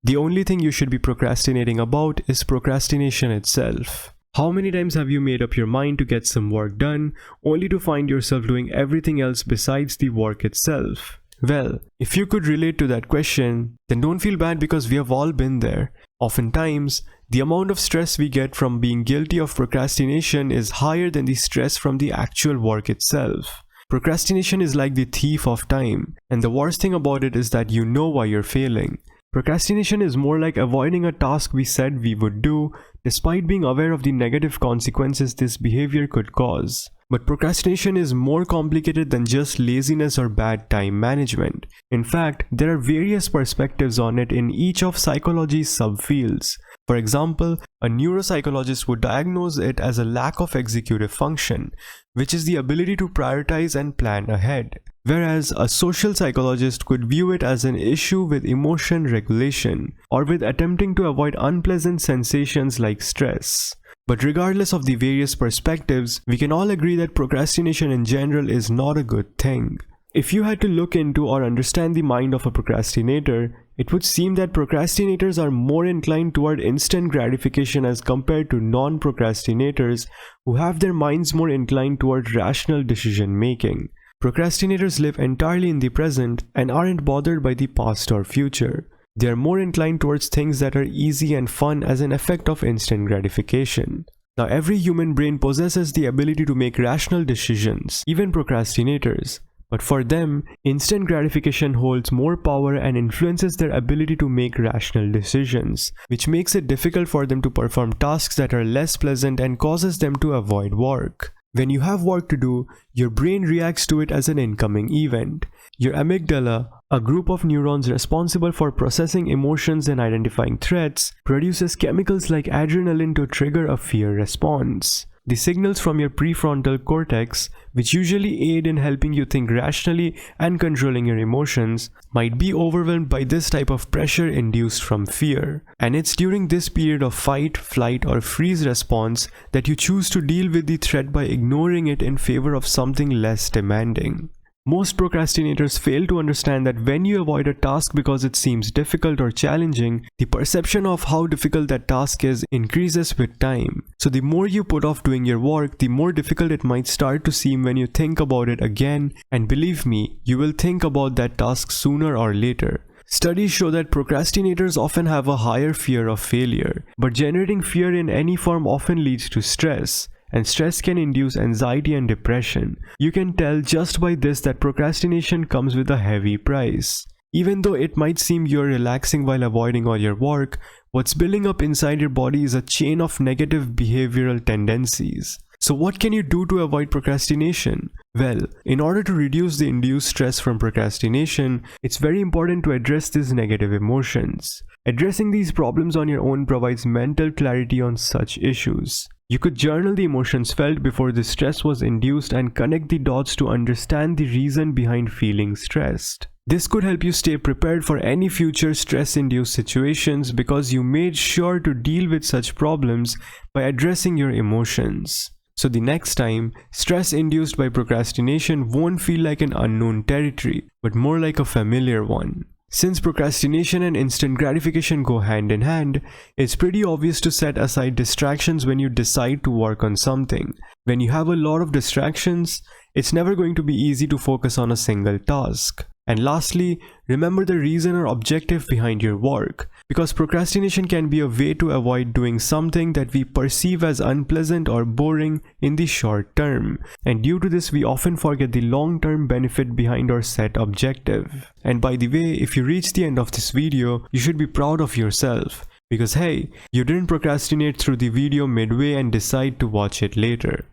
The only thing you should be procrastinating about is procrastination itself. How many times have you made up your mind to get some work done, only to find yourself doing everything else besides the work itself? Well, if you could relate to that question, then don't feel bad because we have all been there. Oftentimes, the amount of stress we get from being guilty of procrastination is higher than the stress from the actual work itself. Procrastination is like the thief of time, and the worst thing about it is that you know why you're failing. Procrastination is more like avoiding a task we said we would do, despite being aware of the negative consequences this behavior could cause. But procrastination is more complicated than just laziness or bad time management. In fact, there are various perspectives on it in each of psychology's subfields. For example, a neuropsychologist would diagnose it as a lack of executive function, which is the ability to prioritize and plan ahead. Whereas a social psychologist could view it as an issue with emotion regulation, or with attempting to avoid unpleasant sensations like stress. But regardless of the various perspectives, we can all agree that procrastination in general is not a good thing. If you had to look into or understand the mind of a procrastinator, it would seem that procrastinators are more inclined toward instant gratification as compared to non-procrastinators who have their minds more inclined toward rational decision making. Procrastinators live entirely in the present and aren't bothered by the past or future. They are more inclined towards things that are easy and fun as an effect of instant gratification. Now, every human brain possesses the ability to make rational decisions, even procrastinators. But for them, instant gratification holds more power and influences their ability to make rational decisions, which makes it difficult for them to perform tasks that are less pleasant and causes them to avoid work. When you have work to do, your brain reacts to it as an incoming event. Your amygdala, a group of neurons responsible for processing emotions and identifying threats, produces chemicals like adrenaline to trigger a fear response. The signals from your prefrontal cortex, which usually aid in helping you think rationally and controlling your emotions, might be overwhelmed by this type of pressure induced from fear. And it's during this period of fight, flight, or freeze response that you choose to deal with the threat by ignoring it in favor of something less demanding. Most procrastinators fail to understand that when you avoid a task because it seems difficult or challenging, the perception of how difficult that task is increases with time. So the more you put off doing your work, the more difficult it might start to seem when you think about it again, and believe me, you will think about that task sooner or later. Studies show that procrastinators often have a higher fear of failure, but generating fear in any form often leads to stress. And stress can induce anxiety and depression. You can tell just by this that procrastination comes with a heavy price. Even though it might seem you're relaxing while avoiding all your work, what's building up inside your body is a chain of negative behavioral tendencies. So what can you do to avoid procrastination? Well, in order to reduce the induced stress from procrastination, it's very important to address these negative emotions. Addressing these problems on your own provides mental clarity on such issues. You could journal the emotions felt before the stress was induced and connect the dots to understand the reason behind feeling stressed. This could help you stay prepared for any future stress-induced situations because you made sure to deal with such problems by addressing your emotions. So the next time, stress induced by procrastination won't feel like an unknown territory, but more like a familiar one. Since procrastination and instant gratification go hand in hand, it's pretty obvious to set aside distractions when you decide to work on something. When you have a lot of distractions, it's never going to be easy to focus on a single task. And lastly, remember the reason or objective behind your work, because procrastination can be a way to avoid doing something that we perceive as unpleasant or boring in the short term. And due to this, we often forget the long-term benefit behind our set objective. And by the way, if you reach the end of this video, you should be proud of yourself. Because hey, you didn't procrastinate through the video midway and decide to watch it later.